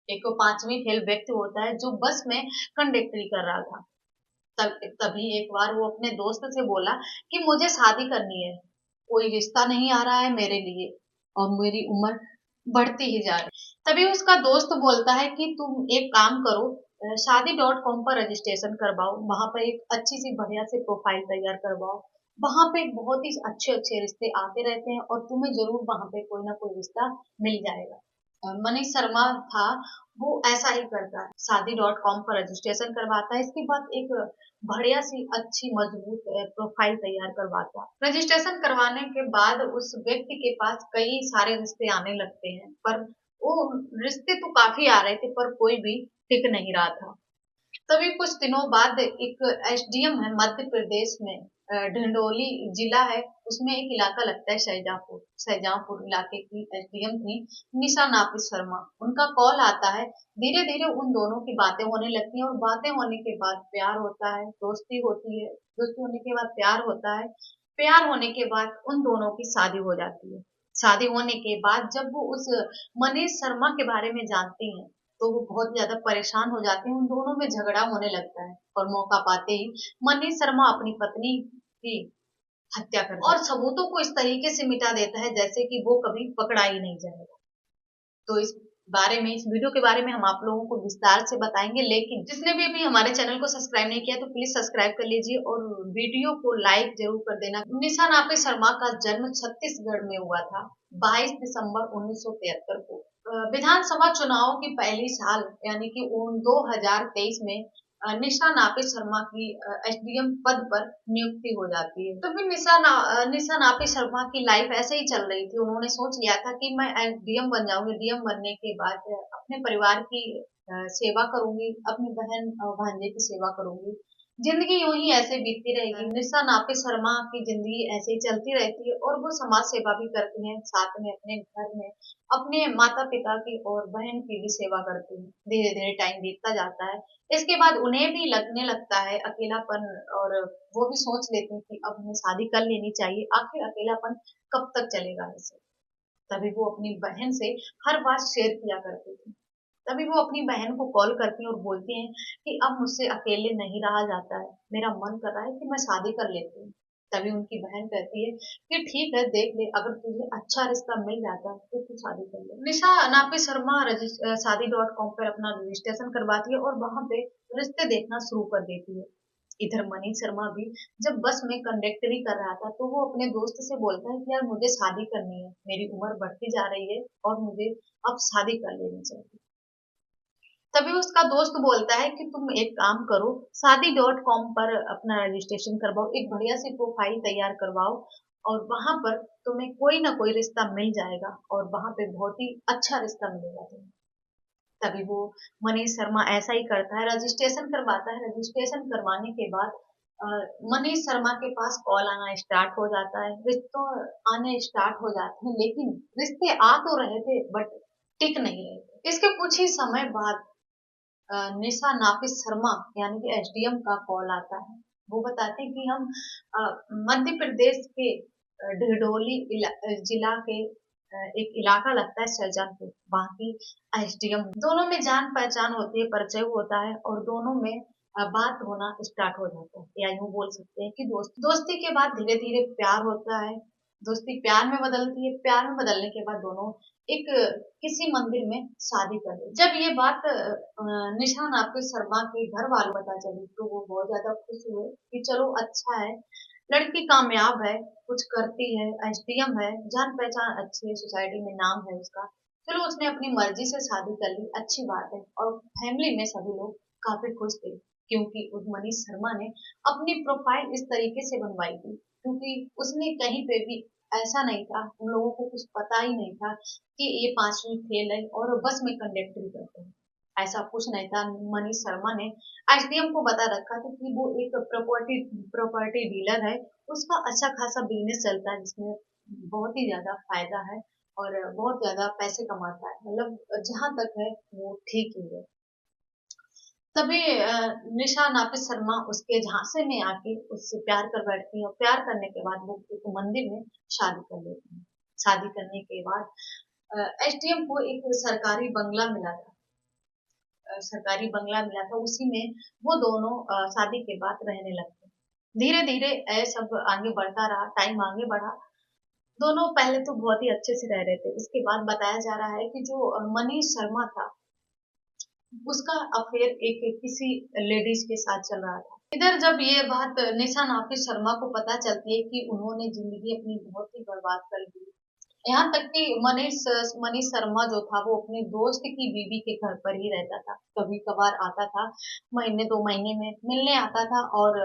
एक वो पांचवी फेल व्यक्ति होता है जो बस में कंडक्टरी कर रहा था। तभी एक बार वो अपने दोस्त से बोला कि मुझे शादी करनी है, कोई रिश्ता नहीं आ रहा है मेरे लिए और मेरी उम्र बढ़ती ही जा रही है। तभी उसका दोस्त बोलता है कि तुम एक काम करो, शादी.com पर रजिस्ट्रेशन करवाओ, वहां पर एक अच्छी सी बढ़िया सी प्रोफाइल तैयार करवाओ। वहां पे बहुत ही अच्छे अच्छे रिश्ते आते रहते हैं और तुम्हें जरूर वहां पे कोई ना कोई रिश्ता मिल जाएगा। मनीष शर्मा था, वो ऐसा ही करता है, शादी.com पर रजिस्ट्रेशन करवाता है। इसके बाद एक बढ़िया सी अच्छी मजबूत प्रोफाइल तैयार करवाता है। रजिस्ट्रेशन करवाने के बाद उस व्यक्ति के पास कई सारे रिश्ते आने लगते हैं, पर वो रिश्ते तो काफी आ रहे थे पर कोई भी टिक नहीं रहा था। तभी कुछ दिनों बाद एक एसडीएम है मध्य प्रदेश में, ढिंडोली जिला है, उसमें एक इलाका लगता है शाहजहांपुर। शाहजहांपुर इलाके की एसडीएम थी निशा नाफिस शर्मा। उनका कॉल आता है। धीरे धीरे उन दोनों की बातें होने लगती हैं और बातें होने के बाद प्यार होता है, दोस्ती होती है, दोस्ती होने के बाद प्यार होता है, प्यार होने के बाद उन दोनों की शादी हो जाती है। शादी होने के बाद जब वो उस मनीष शर्मा के बारे में जानती हैं तो वो बहुत ज्यादा परेशान हो जाते हैं, उन दोनों में झगड़ा होने लगता है और मौका पाते ही मनीष शर्मा अपनी पत्नी की हत्या कर देता है और सबूतों को इस तरीके से मिटा देता है जैसे कि वो कभी पकड़ा ही नहीं जाएगा। तो इस बारे में, इस वीडियो के बारे में हम आप लोगों को विस्तार से बताएंगे, लेकिन जिसने भी अभी हमारे चैनल को सब्सक्राइब नहीं किया तो प्लीज सब्सक्राइब कर लीजिए और वीडियो को लाइक जरूर कर देना। निशा नाफिस शर्मा का जन्म छत्तीसगढ़ में हुआ था 22 दिसंबर 1973 को। विधानसभा चुनाव की पहली साल यानी कि 2023 में निशा नाफिस शर्मा की एसडीएम पद पर नियुक्ति हो जाती है। तो फिर निशा नाफिस शर्मा की लाइफ ऐसे ही चल रही थी। उन्होंने सोच लिया था कि मैं डीएम बन जाऊंगी, डीएम बनने के बाद अपने परिवार की सेवा करूंगी, अपनी बहन भांजे की सेवा करूंगी। जिंदगी यूं ही ऐसे बीतती रहेगी। निशा नाफिस शर्मा की जिंदगी ऐसे ही चलती रहती है और वो समाज सेवा भी करती हैं, साथ में अपने घर में अपने माता पिता की और बहन की भी सेवा करती हैं। धीरे धीरे टाइम बीतता जाता है। इसके बाद उन्हें भी लगने लगता है अकेलापन और वो भी सोच लेती हैं कि अब हमें शादी कर लेनी चाहिए, आखिर अकेलापन कब तक चलेगा ऐसे। तभी वो अपनी बहन से हर बात शेयर किया करती थी। तभी वो अपनी बहन को कॉल करती हैं और बोलती हैं कि अब मुझसे अकेले नहीं रहा जाता है, मेरा मन कर रहा है कि मैं शादी कर लेती हूँ। तभी उनकी बहन कहती है कि ठीक है देख ले, अगर तुझे अच्छा रिश्ता मिल जाता है तो तू शादी कर ले। निशा नाफिस शर्मा शादी.com पर अपना रजिस्ट्रेशन करवाती है और वहां पे रिश्ते देखना शुरू कर देती है। इधर मनीष शर्मा भी जब बस में कंडक्टरी कर रहा था तो वो अपने दोस्त से बोलता है कि यार मुझे शादी करनी है, मेरी उम्र बढ़ती जा रही है और मुझे अब शादी कर लेनी चाहिए। तभी उसका दोस्त बोलता है कि तुम एक काम करो, शादी.com पर अपना रजिस्ट्रेशन करवाओ, एक बढ़िया सी प्रोफाइल तैयार करवाओ और वहां पर तुम्हें कोई ना कोई रिश्ता मिल जाएगा और वहां पे बहुत ही अच्छा रिश्ता मिलेगा तुम्हें। तभी वो मनीष शर्मा ऐसा ही करता है, रजिस्ट्रेशन करवाता है। रजिस्ट्रेशन करवाने के बाद अ, मनीष शर्मा के पास कॉल आना स्टार्ट हो जाता है, रिश्तों आने स्टार्ट हो जाते हैं, लेकिन रिश्ते आ तो रहे थे बट टिक नहीं रहे थे। इसके कुछ ही समय बाद निशा नाफिस शर्मा यानी कि एसडीएम का कॉल आता है। वो बताते हैं कि हम अ, मध्य प्रदेश के जिला के एक इलाका लगता है शाहजहांपुर, वहाँ की एसडीएम। दोनों में जान पहचान होती है, परिचय होता है और दोनों में बात होना स्टार्ट हो जाता है, या यूं बोल सकते हैं कि दोस्ती के बाद धीरे धीरे प्यार होता है। दोस्ती प्यार में बदलती है, प्यार में बदलने के बाद दोनों एक किसी मंदिर में शादी कर ली। जब ये बात निशा नाफिस शर्मा के घर वालों को पता चली तो वो बहुत ज्यादा खुश हुए कि चलो अच्छा है, लड़की कामयाब है, कुछ करती है, एसडीएम है, जान पहचान अच्छी है, सोसाइटी में नाम है उसका, चलो उसने अपनी मर्जी से शादी कर ली, अच्छी बात है। और फैमिली में सभी लोग काफी खुश थे क्योंकि उस मनीष शर्मा ने अपनी प्रोफाइल इस तरीके से बनवाई थी, क्योंकि उसने कहीं पे भी ऐसा नहीं था, उन लोगों को कुछ पता ही नहीं था कि ये पांचवी फेल है और बस में कंडक्टरी करते हैं, ऐसा कुछ नहीं था। मनीष शर्मा ने एसडीएम को बता रखा था कि वो एक प्रॉपर्टी डीलर है, उसका अच्छा खासा बिजनेस चलता है जिसमें बहुत ही ज्यादा फायदा है और बहुत ज्यादा पैसे कमाता है, मतलब जहां तक है वो ठीक ही है। तभी निशा नाफिस शर्मा उसके झांसे में आके उससे प्यार कर बैठती है और प्यार करने के बाद वो एक मंदिर में शादी कर लेती है। शादी करने के बाद एसडीएम को एक सरकारी बंगला मिला था। सरकारी बंगला मिला था, उसी में वो दोनों शादी के बाद रहने लगते। धीरे धीरे सब आगे बढ़ता रहा, टाइम आगे बढ़ा। दोनों पहले तो बहुत ही अच्छे से रह रहे थे। उसके बाद बताया जा रहा है कि जो मनीष शर्मा था, उसका अफेयर एक किसी लेडीज के साथ चल रहा था। इधर जब ये बात निशा नाफिस शर्मा को पता चलती है कि उन्होंने जिंदगी अपनी बहुत ही बर्बाद कर दी। यहाँ तक कि मनीष मनीष शर्मा जो था वो अपने दोस्त की बीवी के घर पर ही रहता था। कभी कभार आता था, महीने 2 महीने में मिलने आता था, और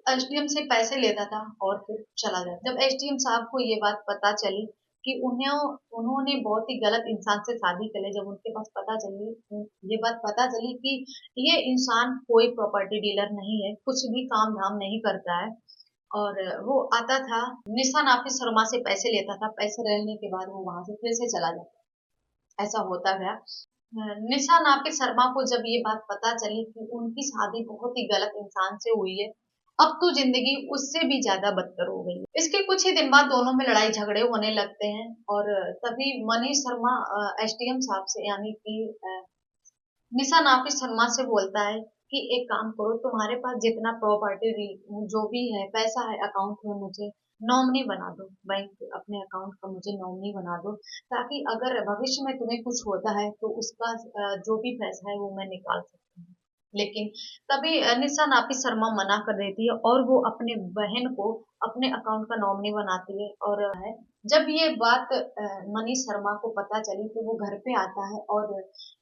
एसडीएम से पैसे लेता था और फिर चला जाता। जब एसडीएम साहब को ये बात पता चली कि उन्होंने बहुत ही गलत इंसान से शादी कर ली, जब उनके पास ये बात पता चली कि ये इंसान कोई प्रॉपर्टी डीलर नहीं है, कुछ भी काम धाम नहीं करता है, और वो आता था, निशा नाफिस शर्मा से पैसे लेता था, पैसे लेने के बाद वो वहां से फिर से चला जाता। ऐसा होता गया। निशा नाफिस शर्मा को जब ये बात पता चली कि उनकी शादी बहुत ही गलत इंसान से हुई है, अब तो जिंदगी उससे भी ज्यादा बदतर हो गई है। इसके कुछ ही दिन बाद दोनों में लड़ाई झगड़े होने लगते हैं, और तभी मनीष शर्मा एसडीएम साहब से, यानी कि निशा नाफिस शर्मा से बोलता है कि एक काम करो, तुम्हारे पास जितना प्रॉपर्टी जो भी है, पैसा है अकाउंट में, मुझे नॉमिनी बना दो, बैंक अपने अकाउंट का मुझे नॉमिनी बना दो, ताकि अगर भविष्य में तुम्हें कुछ होता है तो उसका जो भी पैसा है वो मैं निकाल सकती हूँ। लेकिन तभी निशा नाफिस शर्मा मना कर देती है, और वो अपने बहन को अपने अकाउंट का नॉमिनी बनाती है। और है, जब ये बात मनीष शर्मा को पता चली तो वो घर पे आता है, और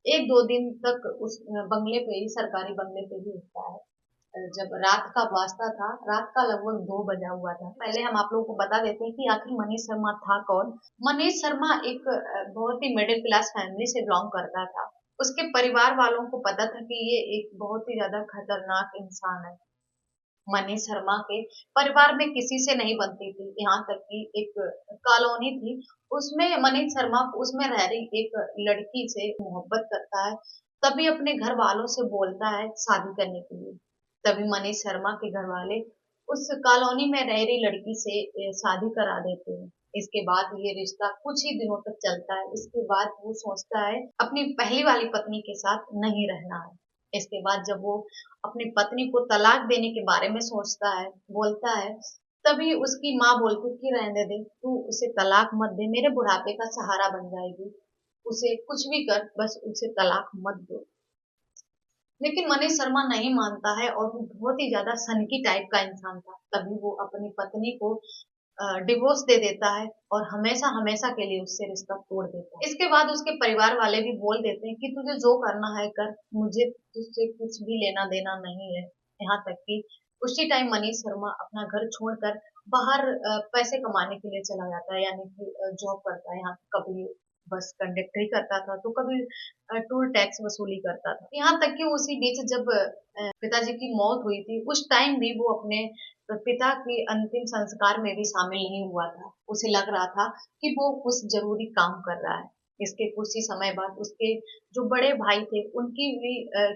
1-2 दिन तक उस बंगले पे ही, सरकारी बंगले पे ही रुकता है। जब रात का वास्ता था, रात का लगभग 2 बजा हुआ था। पहले हम आप लोगों को बता देते हैं कि आखिर मनीष शर्मा था कौन। मनीष शर्मा एक बहुत ही मिडिल क्लास फैमिली से बिलोंग करता था। उसके परिवार वालों को पता था कि ये एक बहुत ही ज्यादा खतरनाक इंसान है। मनीष शर्मा के परिवार में किसी से नहीं बनती थी, यहाँ तक कि एक कॉलोनी थी, उसमें मनीष शर्मा उसमें रह रही एक लड़की से मोहब्बत करता है। तभी अपने घर वालों से बोलता है शादी करने के लिए। तभी मनीष शर्मा के घर वाले उस कॉलोनी में रह रही लड़की से शादी करा देते हैं। इसके बाद ये रिश्ता कुछ ही दिनों तक चलता है। इसके बाद वो सोचता है अपनी पहली वाली पत्नी के साथ नहीं रहना है। इसके बाद जब वो अपनी पत्नी को तलाक देने के बारे में सोचता है, बोलता है, तभी उसकी माँ बोलती है कि रहने दे, तू उसे तलाक मत दे, मेरे बुढ़ापे का सहारा बन जाएगी, उसे कुछ भी कर, बस उसे तलाक मत दो। लेकिन मनीष शर्मा नहीं मानता है, और वो बहुत ही ज्यादा सनकी टाइप का इंसान था। तभी वो अपनी पत्नी को डिवोर्स दे देता है, और हमेशा हमेशा के लिए उससे रिश्ता तोड़ देता है। इसके बाद उसके परिवार वाले भी बोल देते हैं कि तुझे जो करना है कर, मुझे तुझसे कुछ भी लेना देना नहीं है। यहाँ तक कि उसी टाइम मनीष शर्मा अपना घर छोड़कर बाहर पैसे कमाने के लिए चला जाता है, यानी कि जॉब करता है। यहाँ कभी बस कंडक्टरी करता था, तो कभी टोल टैक्स वसूली करता था। यहाँ तक कि उसी बीच जब पिताजी की मौत हुई थी, उस टाइम भी वो अपने पिता के अंतिम संस्कार में भी शामिल नहीं हुआ था। उसे लग रहा था कि वो कुछ जरूरी काम कर रहा है। इसके कुछ ही समय बाद उसके जो बड़े भाई थे, उनकी भी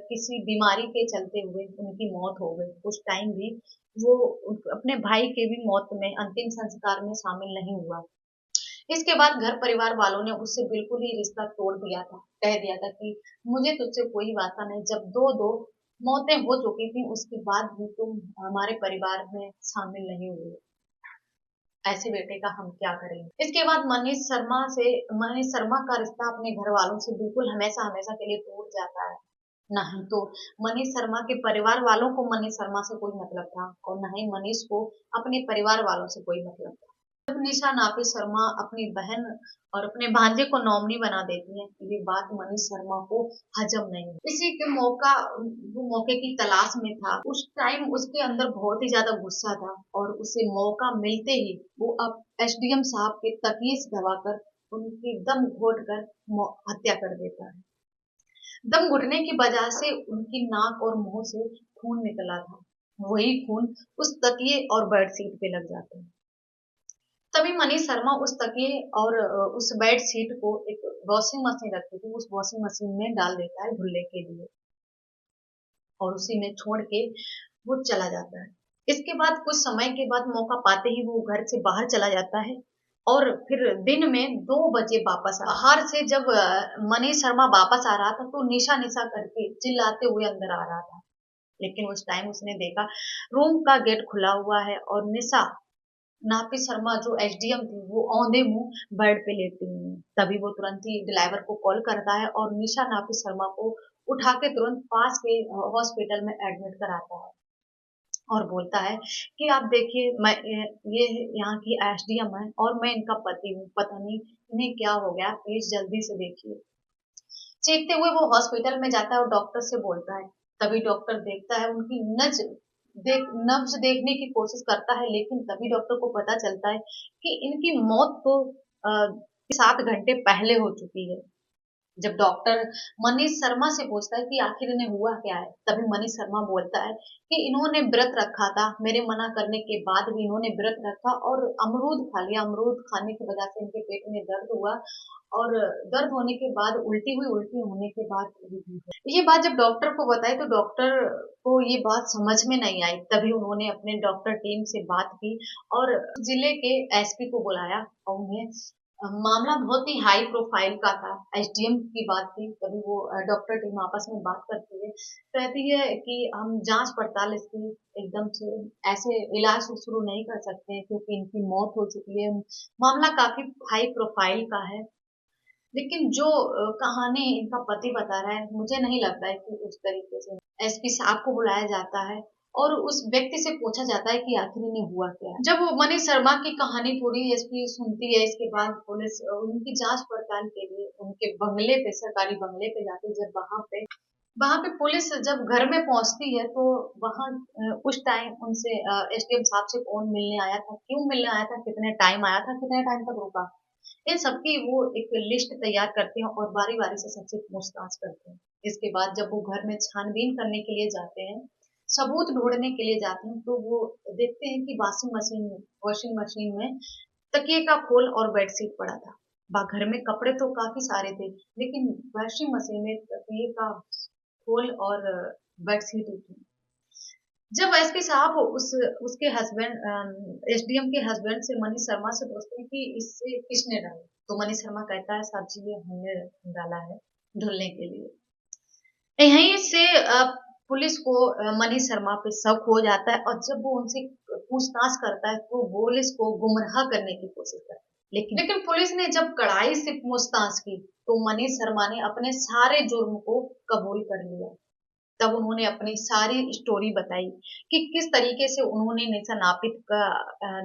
किसी बीमारी के चलते हुए उनकी मौत हो गई। उस टाइम भी वो अपने भाई के भी मौत में, अंतिम संस्कार में शामिल नहीं हुआ। इसके बाद घर परिवार वालों ने उससे बिल्कुल ही रिश्ता तोड़ दिया था। कह दिया था कि मुझे तुझसे कोई वास्ता नहीं। जब दो दो मौतें हो चुकी थी, उसके बाद भी तुम हमारे परिवार में शामिल नहीं हुए, ऐसे बेटे का हम क्या करेंगे। इसके बाद मनीष शर्मा का रिश्ता अपने घर वालों से बिल्कुल हमेशा हमेशा के लिए टूट जाता है। नहीं तो मनीष शर्मा के परिवार वालों को मनीष शर्मा से कोई मतलब था, और न ही मनीष को अपने परिवार वालों से कोई मतलब था। जब निशा नाफिस शर्मा अपनी बहन और अपने भांजे को नॉमिनी बना देती है, ये बात मनीष शर्मा को हजम नहीं हुई। इसी के वो मौके की तलाश में था। उस टाइम उसके अंदर बहुत ही ज्यादा गुस्सा था, और उसे मौका मिलते ही वो अब एसडीएम साहब के तकिए से दबाकर उनकी दम घोट कर हत्या कर देता है। दम घुटने की वजह से उनकी नाक और मुंह से खून निकला था। वही खून उस तकिए और बेडशीट पे लग जाता है। तभी मनीष शर्मा उस तकिए और उस बेडशीट को एक वॉशिंग मशीन रखी थी, उस वॉशिंग मशीन में डाल देता है धुलने के लिए, और उसी में छोड़ के वो चला जाता है। इसके बाद कुछ समय के बाद मौका पाते ही वो घर से बाहर चला जाता है, और फिर दिन में 2 बजे वापस आ बाहर से जब मनीष शर्मा वापस आ रहा था तो निशा निशा करके चिल्लाते हुए अंदर आ रहा था। लेकिन उस टाइम उसने देखा रूम का गेट खुला हुआ है और निशा नापी शर्मा जो एसडीएम थी वो औंधे मुंह बेड पे लेटी हुई है। तभी वो तुरंत ही ड्राइवर को कॉल करता है और निशा नापी शर्मा को उठा के तुरंत पास के हॉस्पिटल में एडमिट कराता है और बोलता है कि आप देखिए मैं ये यहाँ की एसडीएम है और मैं इनका पति हूँ, पता नहीं इन्हें क्या हो गया, प्लीज जल्दी से देखिए। चीखते हुए वो हॉस्पिटल में जाता है और डॉक्टर से बोलता है। तभी डॉक्टर देखता है उनकी नब्ज देखने की कोशिश करता है, लेकिन तभी डॉक्टर को पता चलता है कि इनकी मौत तो 7 घंटे पहले हो चुकी है। जब डॉक्टर मनीष शर्मा से पूछता है कि आखिर इन्हें हुआ क्या है, तभी मनीष शर्मा बोलता है कि इन्होंने व्रत रखा था, मेरे मना करने के बाद भी इन्होंने व्रत रखा और अमरूद खा लिया। अमरूद खाने की वजह से इनके पेट में दर्द हुआ और दर्द होने के बाद उल्टी होने के बाद ये बात जब डॉक्टर को बताई तो डॉक्टर को ये बात समझ में नहीं आई। तभी उन्होंने अपने डॉक्टर टीम से बात की और जिले के एसपी को बुलाया और उन्हें मामला बहुत ही हाई प्रोफाइल का था, एसडीएम की बात थी। तभी वो डॉक्टर टीम आपस में बात करती है, कहती है कि हम जांच पड़ताल इसकी एकदम से ऐसे इलाज शुरू नहीं कर सकते हैं क्योंकि इनकी मौत हो चुकी है, मामला काफी हाई प्रोफाइल का है। लेकिन जो कहानी इनका पति बता रहा है मुझे नहीं लगता है कि उस तरीके से एसपी साहब को बुलाया जाता है और उस व्यक्ति से पूछा जाता है कि आखिर इन्हें हुआ क्या है। जब वो मनीष शर्मा की कहानी थोड़ी एसपी सुनती है, इसके बाद पुलिस उनकी जांच पड़ताल के लिए उनके बंगले पे, सरकारी बंगले पे जाती है। जब वहां पे पुलिस जब घर में पहुंचती है तो वहां उस टाइम उनसे एसडीएम साहब से कौन मिलने आया था, क्यों मिलने आया था, कितने टाइम आया था, कितने टाइम तक रुका, इन सबकी वो एक लिस्ट तैयार करते हैं और बारी बारी से सबसे पूछताछ करते हैं। इसके बाद जब वो घर में छानबीन करने के लिए जाते हैं, सबूत ढूंढने के लिए जाते हैं, तो वो देखते हैं कि वॉशिंग मशीन में तकिए का खोल और बेडशीट पड़ा था। घर में कपड़े तो काफी सारे थे, लेकिन वॉशिंग मशीन में तकिए का खोल और बेडशीट ही थी। जब एसपी साहब उसके हस्बैंड एसडीएम के हस्बैंड से मनीष शर्मा से पूछते हैं कि इससे किसने डाला, तो मनीष शर्मा कहता है साहब जी ये हमने डाला है धुलने के लिए। यहीं से पुलिस को मनीष शर्मा पे शक हो जाता है और जब वो उनसे पूछताछ करता है तो वो पुलिस को गुमराह करने की कोशिश करता है। लेकिन पुलिस ने जब कड़ाई से पूछताछ की तो मनीष शर्मा ने अपने सारे जुर्म को कबूल कर लिया। तब उन्होंने अपनी सारी स्टोरी बताई कि किस तरीके से उन्होंने निशा नापित का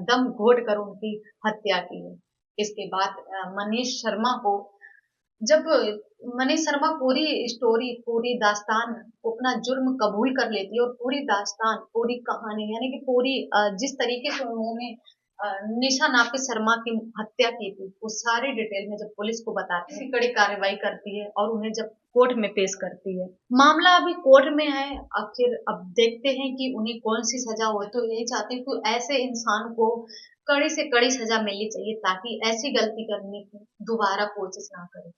दम घोट कर उनकी हत्या की है। इसके बाद मनीष शर्मा को जब मनीष शर्मा पूरी स्टोरी, पूरी दास्तान, अपना जुर्म कबूल कर लेती है और पूरी दास्तान, पूरी कहानी यानी कि पूरी जिस तरीके से उन्होंने निशा नापित शर्मा की हत्या की थी वो सारी डिटेल में जब पुलिस को बताती है, कड़ी कार्रवाई करती है और उन्हें जब कोर्ट में पेश करती है। मामला अभी कोर्ट में है, आखिर अब देखते हैं कि उन्हें कौन सी सजा हो। तो यही चाहती हूँ कि ऐसे इंसान को कड़ी से कड़ी सजा मिलनी चाहिए ताकि ऐसी गलती करने की दोबारा कोशिश ना करे।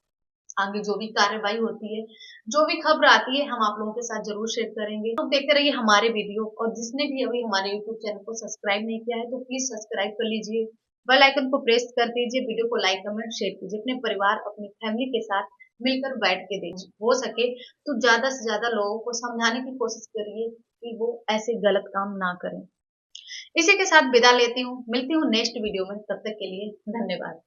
आगे जो भी कार्रवाई होती है, जो भी खबर आती है, हम आप लोगों के साथ जरूर शेयर करेंगे। तो देखते रहिए हमारे वीडियो और जिसने भी अभी हमारे यूट्यूब चैनल को सब्सक्राइब नहीं किया है तो प्लीज सब्सक्राइब कर लीजिए, बेल आइकन को प्रेस कर दीजिए, वीडियो को लाइक कमेंट शेयर कीजिए, अपने परिवार अपनी फैमिली के साथ मिलकर बैठ के देखिए। हो सके तो ज्यादा से ज्यादा लोगों को समझाने की कोशिश करिए कि वो ऐसे गलत काम ना करें। इसी के साथ विदा लेती हूँ, मिलती हूँ नेक्स्ट वीडियो में, तब तक के लिए धन्यवाद।